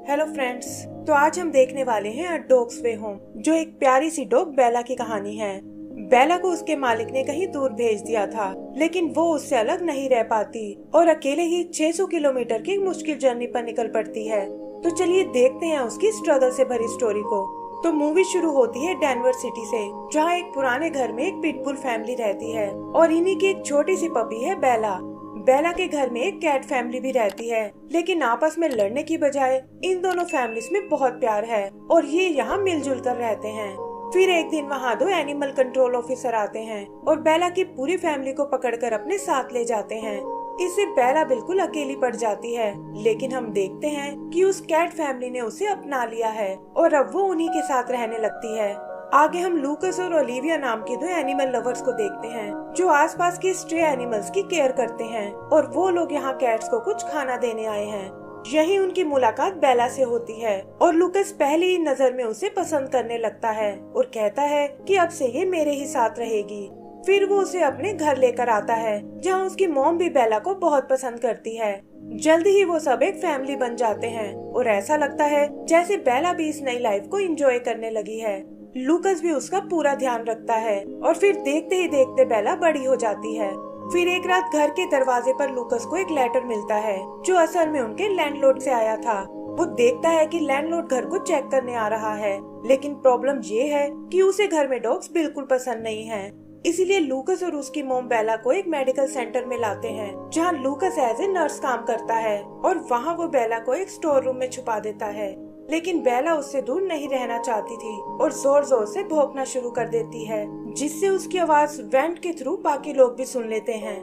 Hello friends, तो आज हम देखने वाले हैं अ डॉग्स वे होम, जो एक प्यारी सी डॉग बेला की कहानी है। बेला को उसके मालिक ने कहीं दूर भेज दिया था, लेकिन वो उससे अलग नहीं रह पाती और अकेले ही 600 किलोमीटर की मुश्किल जर्नी पर निकल पड़ती है। तो चलिए देखते हैं उसकी स्ट्रगल से भरी स्टोरी को। तो मूवी शुरू होती है डेनवर सिटी से, जहाँ एक पुराने घर में एक पिटबुल फैमिली रहती है और इन्हीं की एक छोटी सी पपी है बेला। बेला के घर में एक कैट फैमिली भी रहती है, लेकिन आपस में लड़ने की बजाय इन दोनों फैमिलीज में बहुत प्यार है और ये यहाँ मिलजुल कर रहते हैं। फिर एक दिन वहाँ 2 एनिमल कंट्रोल ऑफिसर आते हैं और बेला की पूरी फैमिली को पकड़कर अपने साथ ले जाते हैं। इससे बेला बिल्कुल अकेली पड़ जाती है, लेकिन हम देखते हैं कि उस कैट फैमिली ने उसे अपना लिया है और अब वो उन्हीं के साथ रहने लगती है। आगे हम लूकस और ओलिविया नाम के 2 एनिमल लवर्स को देखते हैं, जो आसपास के स्ट्रे एनिमल्स की केयर करते हैं और वो लोग यहाँ कैट्स को कुछ खाना देने आए हैं। यही उनकी मुलाकात बेला से होती है और लूकस पहली ही नजर में उसे पसंद करने लगता है और कहता है कि अब से ये मेरे ही साथ रहेगी। फिर वो उसे अपने घर लेकर आता है, जहाँ उसकी मॉम भी बेला को बहुत पसंद करती है। जल्दी ही वो सब एक फैमिली बन जाते हैं और ऐसा लगता है जैसे बेला भी इस नई लाइफ को एंजॉय करने लगी है। लूकस भी उसका पूरा ध्यान रखता है और फिर देखते ही देखते बेला बड़ी हो जाती है। फिर एक रात घर के दरवाजे पर लूकस को एक लेटर मिलता है, जो असल में उनके लैंडलॉर्ड से आया था। वो देखता है कि लैंडलॉर्ड घर को चेक करने आ रहा है, लेकिन प्रॉब्लम ये है कि उसे घर में डॉग्स बिल्कुल पसंद नहीं है। इसीलिए लूकस और उसकी मोम बेला को एक मेडिकल सेंटर में लाते हैं, जहाँ लूकस एज ए नर्स काम करता है और वहाँ वो बेला को एक स्टोर रूम में छुपा देता है। लेकिन बेला उससे दूर नहीं रहना चाहती थी और जोर जोर से भौंकना शुरू कर देती है, जिससे उसकी आवाज वेंट के थ्रू बाकी लोग भी सुन लेते हैं।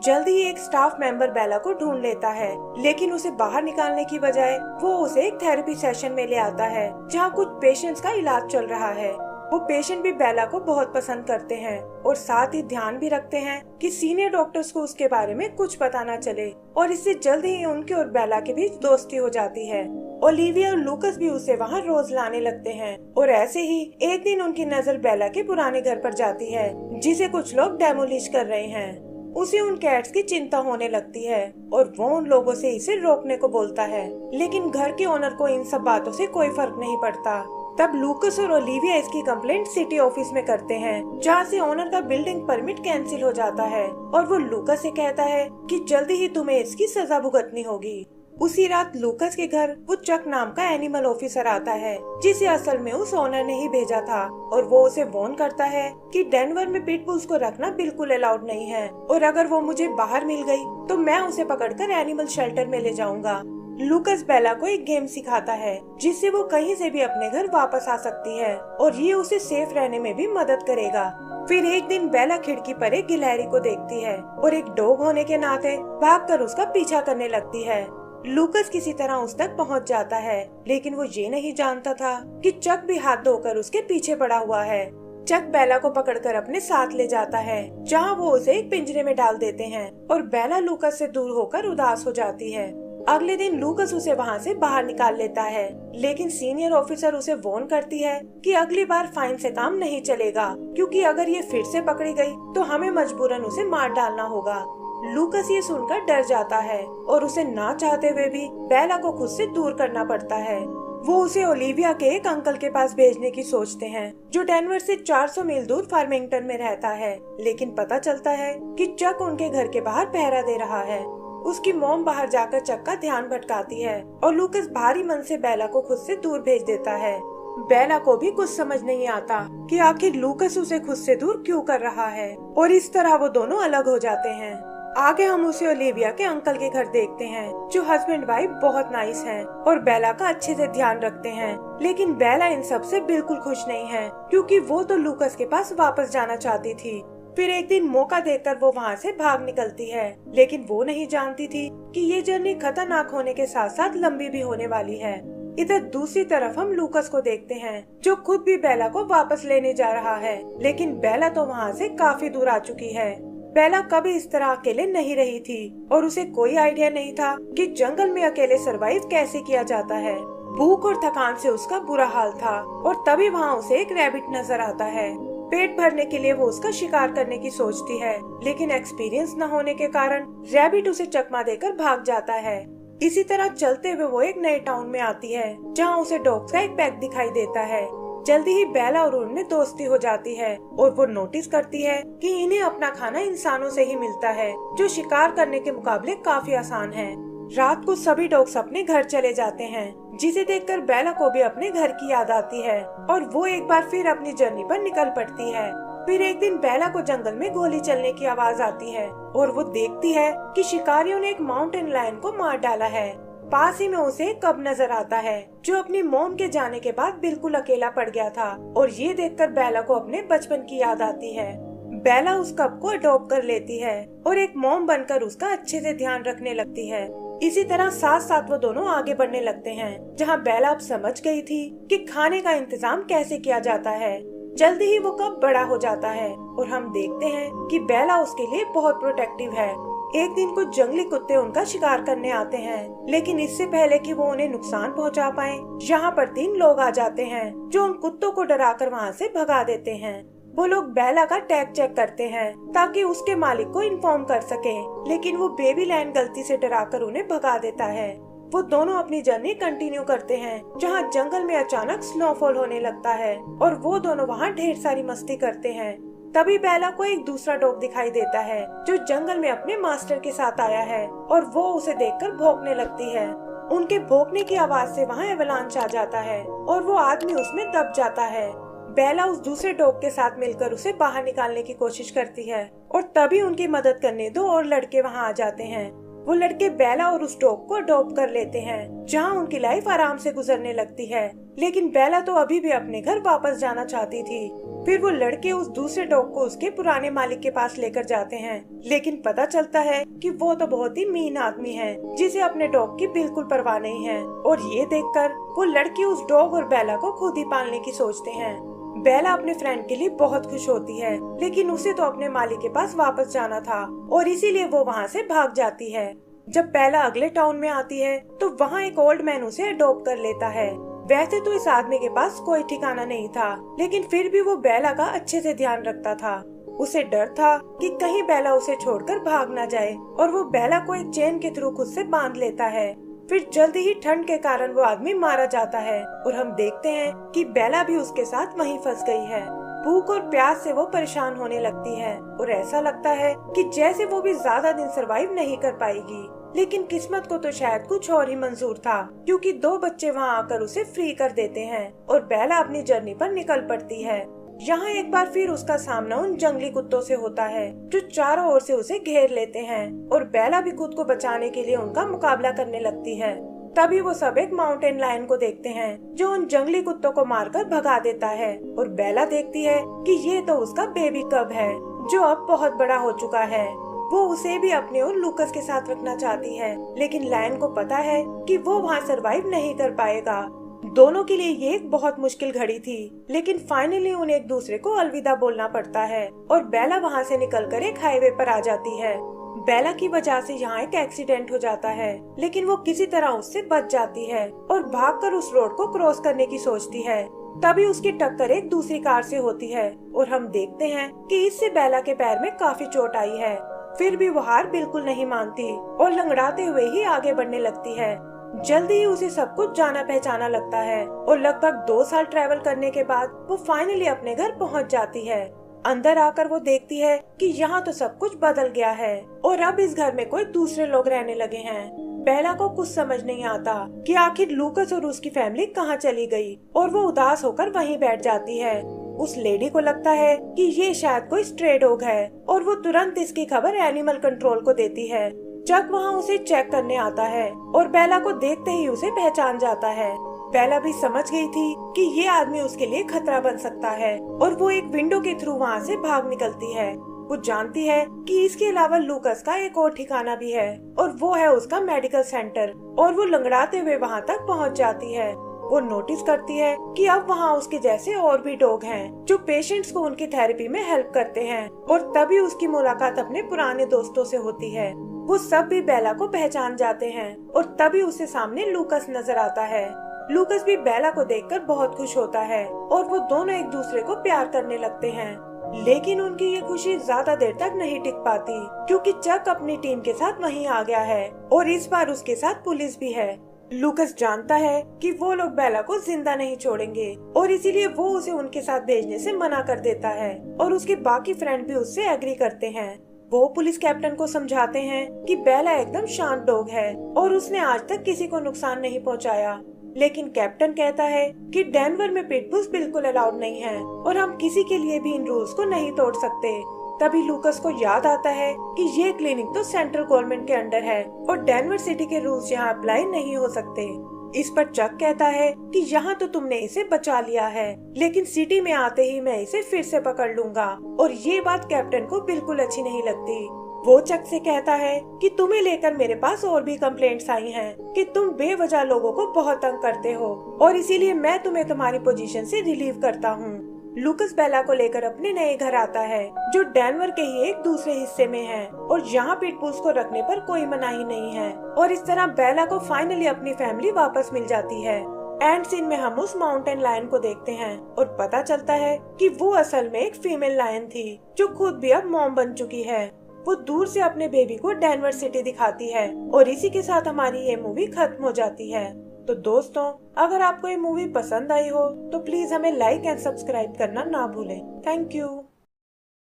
जल्दी ही एक स्टाफ मेंबर बेला को ढूंढ लेता है, लेकिन उसे बाहर निकालने की बजाय वो उसे एक थेरेपी सेशन में ले आता है, जहाँ कुछ पेशेंट्स का इलाज चल रहा है। वो पेशेंट भी बेला को बहुत पसंद करते हैं और साथ ही ध्यान भी रखते हैं कि सीनियर डॉक्टर्स को उसके बारे में कुछ पता न चले, और इससे जल्द ही उनके और बेला के बीच दोस्ती हो जाती है। ओलिविया और लूकस भी उसे वहाँ रोज लाने लगते हैं और ऐसे ही एक दिन उनकी नजर बेला के पुराने घर पर जाती है, जिसे कुछ लोग डेमोलिश कर रहे हैं। उसे उन कैट्स की चिंता होने लगती है और वो उन लोगों से इसे रोकने को बोलता है, लेकिन घर के ओनर को इन सब बातों से कोई फर्क नहीं पड़ता। तब लूकस और ओलिविया इसकी कंप्लेंट सिटी ऑफिस में करते हैं, जहाँ से ओनर का बिल्डिंग परमिट कैंसिल हो जाता है और वो लूकस से कहता है कि जल्दी ही तुम्हें इसकी सजा भुगतनी होगी। उसी रात लूकस के घर वो चक नाम का एनिमल ऑफिसर आता है, जिसे असल में उस ओनर ने ही भेजा था, और वो उसे वार्न करता है कि डेनवर में पिटबुल्स को रखना बिल्कुल अलाउड नहीं है और अगर वो मुझे बाहर मिल गई तो मैं उसे पकड़कर एनिमल शेल्टर में ले जाऊंगा। लूकस बेला को एक गेम सिखाता है, जिससे वो कहीं से भी अपने घर वापस आ सकती है और ये उसे सेफ रहने में भी मदद करेगा। फिर एक दिन बेला खिड़की पर एक गिलहरी को देखती है और एक डॉग होने के नाते भागकर उसका पीछा करने लगती है। लूकस किसी तरह उस तक पहुंच जाता है, लेकिन वो ये नहीं जानता था कि चक भी हाथ धोकर उसके पीछे पड़ा हुआ है। चक बेला को पकड़कर अपने साथ ले जाता है, जहां वो उसे एक पिंजरे में डाल देते हैं और बेला लूकस से दूर होकर उदास हो जाती है। अगले दिन लूकस उसे वहां से बाहर निकाल लेता है, लेकिन सीनियर ऑफिसर उसे वार्न करती है कि अगली बार फाइन से काम नहीं चलेगा, क्योंकि अगर ये फिर से पकड़ी गई तो हमें मजबूरन उसे मार डालना होगा। लूकस ये सुनकर डर जाता है और उसे ना चाहते हुए भी बेला को खुद से दूर करना पड़ता है। वो उसे ओलिविया के एक अंकल के पास भेजने की सोचते हैं, जो डेनवर से 400 मील दूर फार्मिंगटन में रहता है, लेकिन पता चलता है कि चक उनके घर के बाहर पहरा दे रहा है। उसकी मॉम बाहर जाकर चक का ध्यान भटकाती है और लूकस भारी मन से बेला को खुद से दूर भेज देता है। बेला को भी कुछ समझ नहीं आता कि आखिर लूकस उसे खुद से दूर क्यों कर रहा है, और इस तरह वो दोनों अलग हो जाते हैं। आगे हम उसे ओलिविया के अंकल के घर देखते हैं, जो हस्बैंड वाइफ बहुत नाइस हैं और बेला का अच्छे से ध्यान रखते हैं, लेकिन बेला इन सब से बिल्कुल खुश नहीं है, क्योंकि वो तो लूकस के पास वापस जाना चाहती थी। फिर एक दिन मौका देखकर वो वहाँ से भाग निकलती है, लेकिन वो नहीं जानती थी कि ये जर्नी खतरनाक होने के साथ साथ लंबी भी होने वाली है। इधर दूसरी तरफ हम लूकस को देखते हैं, जो खुद भी बेला को वापस लेने जा रहा है, लेकिन बेला तो वहाँ से काफी दूर आ चुकी है। बेला कभी इस तरह अकेले नहीं रही थी और उसे कोई आइडिया नहीं था कि जंगल में अकेले सरवाइव कैसे किया जाता है। भूख और थकान से उसका बुरा हाल था और तभी वहाँ उसे एक रैबिट नजर आता है। पेट भरने के लिए वो उसका शिकार करने की सोचती है, लेकिन एक्सपीरियंस न होने के कारण रैबिट उसे चकमा देकर भाग जाता है। इसी तरह चलते हुए वो एक नए टाउन में आती है जहाँ उसे डॉग्स का एक पैक दिखाई देता है। जल्दी ही बेला और उनमें दोस्ती हो जाती है और वो नोटिस करती है कि इन्हें अपना खाना इंसानों से ही मिलता है, जो शिकार करने के मुकाबले काफी आसान है। रात को सभी डॉग्स अपने घर चले जाते हैं, जिसे देखकर बेला को भी अपने घर की याद आती है और वो एक बार फिर अपनी जर्नी पर निकल पड़ती है। फिर एक दिन बेला को जंगल में गोली चलने की आवाज आती है और वो देखती है कि शिकारियों ने एक माउंटेन लायन को मार डाला है। पास ही में उसे एक कब नजर आता है जो अपनी मॉम के जाने के बाद बिल्कुल अकेला पड़ गया था और ये देखकर बेला को अपने बचपन की याद आती है। बेला उस कब को अडॉप्ट कर लेती है और एक मॉम बनकर उसका अच्छे से ध्यान रखने लगती है। इसी तरह साथ साथ वो दोनों आगे बढ़ने लगते हैं, जहाँ बेला अब समझ गई थी कि खाने का इंतजाम कैसे किया जाता है। जल्दी ही वो कब बड़ा हो जाता है और हम देखते हैं कि बेला उसके लिए बहुत प्रोटेक्टिव है। एक दिन कुछ जंगली कुत्ते उनका शिकार करने आते हैं, लेकिन इससे पहले कि वो उन्हें नुकसान पहुंचा पाए, यहाँ पर 3 लोग आ जाते हैं जो उन कुत्तों को डराकर वहाँ से भगा देते हैं। वो लोग बेला का टैग चेक करते हैं ताकि उसके मालिक को इन्फॉर्म कर सके, लेकिन वो बेबी लायन गलती से डराकर उन्हें भगा देता है। वो दोनों अपनी जर्नी कंटिन्यू करते हैं, जहाँ जंगल में अचानक स्नोफॉल होने लगता है और वो दोनों वहाँ ढेर सारी मस्ती करते हैं। तभी बेला को एक दूसरा डॉग दिखाई देता है जो जंगल में अपने मास्टर के साथ आया है और वो उसे देखकर भौंकने लगती है। उनके भौंकने की आवाज से वहाँ एवलांच आ जाता है और वो आदमी उसमें दब जाता है। बेला उस दूसरे डॉग के साथ मिलकर उसे बाहर निकालने की कोशिश करती है और तभी उनकी मदद करने 2 और लड़के वहाँ आ जाते हैं। वो लड़के बेला और उस डॉग को अडॉप्ट कर लेते हैं, जहाँ उनकी लाइफ आराम से गुजरने लगती है। लेकिन बेला तो अभी भी अपने घर वापस जाना चाहती थी। फिर वो लड़के उस दूसरे डॉग को उसके पुराने मालिक के पास लेकर जाते हैं, लेकिन पता चलता है कि वो तो बहुत ही मीन आदमी है जिसे अपने डॉग की बिल्कुल परवाह नहीं है। और ये देखकर वो लड़के उस डॉग और बेला को खुद ही पालने की सोचते हैं। बेला अपने फ्रेंड के लिए बहुत खुश होती है, लेकिन उसे तो अपने मालिक के पास वापस जाना था और इसीलिए वो वहाँ से भाग जाती है। जब बेला अगले टाउन में आती है तो वहाँ एक ओल्ड मैन उसे अडॉप्ट कर लेता है। वैसे तो इस आदमी के पास कोई ठिकाना नहीं था, लेकिन फिर भी वो बेला का अच्छे से ध्यान रखता था। उसे डर था कि कहीं बेला उसे छोड़कर भाग ना जाए और वो बेला को एक चेन के थ्रू खुद से बांध लेता है। फिर जल्दी ही ठंड के कारण वो आदमी मारा जाता है और हम देखते हैं कि बेला भी उसके साथ वहीं फंस गई है। भूख और प्यास से वो परेशान होने लगती है और ऐसा लगता है कि जैसे वो भी ज्यादा दिन सरवाइव नहीं कर पाएगी। लेकिन किस्मत को तो शायद कुछ और ही मंजूर था, क्योंकि 2 बच्चे वहाँ आकर उसे फ्री कर देते हैं और बेला अपनी जर्नी पर निकल पड़ती है। यहाँ एक बार फिर उसका सामना उन जंगली कुत्तों से होता है जो चारों ओर से उसे घेर लेते हैं और बेला भी खुद को बचाने के लिए उनका मुकाबला करने लगती है। तभी वो सब एक माउंटेन लायन को देखते हैं जो उन जंगली कुत्तों को मारकर भगा देता है और बेला देखती है कि ये तो उसका बेबी कब है जो अब बहुत बड़ा हो चुका है। वो उसे भी अपने और लूकस के साथ रखना चाहती है, लेकिन लायन को पता है कि वो वहाँ सरवाइव नहीं कर पाएगा। दोनों के लिए ये एक बहुत मुश्किल घड़ी थी, लेकिन फाइनली उन्हें एक दूसरे को अलविदा बोलना पड़ता है और बेला वहाँ से निकलकर एक हाईवे पर आ जाती है। बेला की वजह से यहाँ एक एक्सीडेंट हो जाता है, लेकिन वो किसी तरह उससे बच जाती है और भागकर उस रोड को क्रॉस करने की सोचती है। तभी उसकी टक्कर एक दूसरी कार से होती है और हम देखते हैं कि इससे बेला के पैर में काफी चोट आई है। फिर भी वो हार बिल्कुल नहीं मानती और लंगड़ाते हुए ही आगे बढ़ने लगती है। जल्दी ही उसे सब कुछ जाना पहचाना लगता है और लगभग 2 साल ट्रैवल करने के बाद वो फाइनली अपने घर पहुंच जाती है। अंदर आकर वो देखती है कि यहाँ तो सब कुछ बदल गया है और अब इस घर में कोई दूसरे लोग रहने लगे हैं। बेला को कुछ समझ नहीं आता कि आखिर लूकस और उसकी फैमिली कहाँ चली गई और वो उदास होकर वहीं बैठ जाती है। उस लेडी को लगता है कि ये शायद कोई स्ट्रे डॉग है और वो तुरंत इसकी खबर एनिमल कंट्रोल को देती है। चक वहाँ उसे चेक करने आता है और बेला को देखते ही उसे पहचान जाता है। बेला भी समझ गई थी कि ये आदमी उसके लिए खतरा बन सकता है और वो एक विंडो के थ्रू वहाँ से भाग निकलती है। वो जानती है कि इसके अलावा लूकस का एक और ठिकाना भी है और वो है उसका मेडिकल सेंटर और वो लंगड़ाते हुए वहाँ तक पहुँच जाती है। वो नोटिस करती है कि अब वहाँ उसके जैसे और भी डॉग हैं जो पेशेंट्स को उनकी थेरेपी में हेल्प करते हैं और तभी उसकी मुलाकात अपने पुराने दोस्तों से होती है। वो सब भी बेला को पहचान जाते हैं और तभी उसके सामने लूकस नजर आता है। लूकस भी बेला को देखकर बहुत खुश होता है और वो दोनों एक दूसरे को प्यार करने लगते हैं। लेकिन उनकी ये खुशी ज्यादा देर तक नहीं टिक पाती, क्योंकि चक अपनी टीम के साथ वहीं आ गया है और इस बार उसके साथ पुलिस भी है। लूकस जानता है कि वो लोग बेला को जिंदा नहीं छोड़ेंगे और इसीलिए वो उसे उनके साथ भेजने से मना कर देता है और उसके बाकी फ्रेंड भी उससे एग्री करते हैं। वो पुलिस कैप्टन को समझाते हैं कि बेला एकदम शांत डॉग है और उसने आज तक किसी को नुकसान नहीं पहुंचाया। लेकिन कैप्टन कहता है कि डेनवर में पिटबुल्स बिल्कुल अलाउड नहीं है और हम किसी के लिए भी इन रूल्स को नहीं तोड़ सकते। तभी लूकस को याद आता है कि ये क्लिनिक तो सेंट्रल गवर्नमेंट के अंडर है और डेनवर सिटी के रूल्स यहाँ अप्लाई नहीं हो सकते। इस पर चक कहता है कि यहाँ तो तुमने इसे बचा लिया है, लेकिन सिटी में आते ही मैं इसे फिर से पकड़ लूंगा। और ये बात कैप्टन को बिल्कुल अच्छी नहीं लगती। वो चक से कहता है कि तुम्हें लेकर मेरे पास और भी कंप्लेंट्स आई हैं कि तुम बेवजह लोगों को बहुत तंग करते हो और इसीलिए मैं तुम्हें तुम्हारी पोजीशन से रिलीव करता हूँ। लूकस बेला को लेकर अपने नए घर आता है जो डेनवर के ही एक दूसरे हिस्से में है और यहाँ पिटबुल्स को रखने पर कोई मनाही नहीं है और इस तरह बेला को फाइनली अपनी फैमिली वापस मिल जाती है। एंड सीन में हम उस माउंटेन लायन को देखते हैं और पता चलता है कि वो असल में एक फीमेल लायन थी जो खुद भी अब मॉम बन चुकी है। वो दूर से अपने बेबी को डेनवर सिटी दिखाती है और इसी के साथ हमारी ये मूवी खत्म हो जाती है। तो दोस्तों, अगर आपको ये मूवी पसंद आई हो तो प्लीज हमें लाइक एंड सब्सक्राइब करना ना भूलें। Thank you.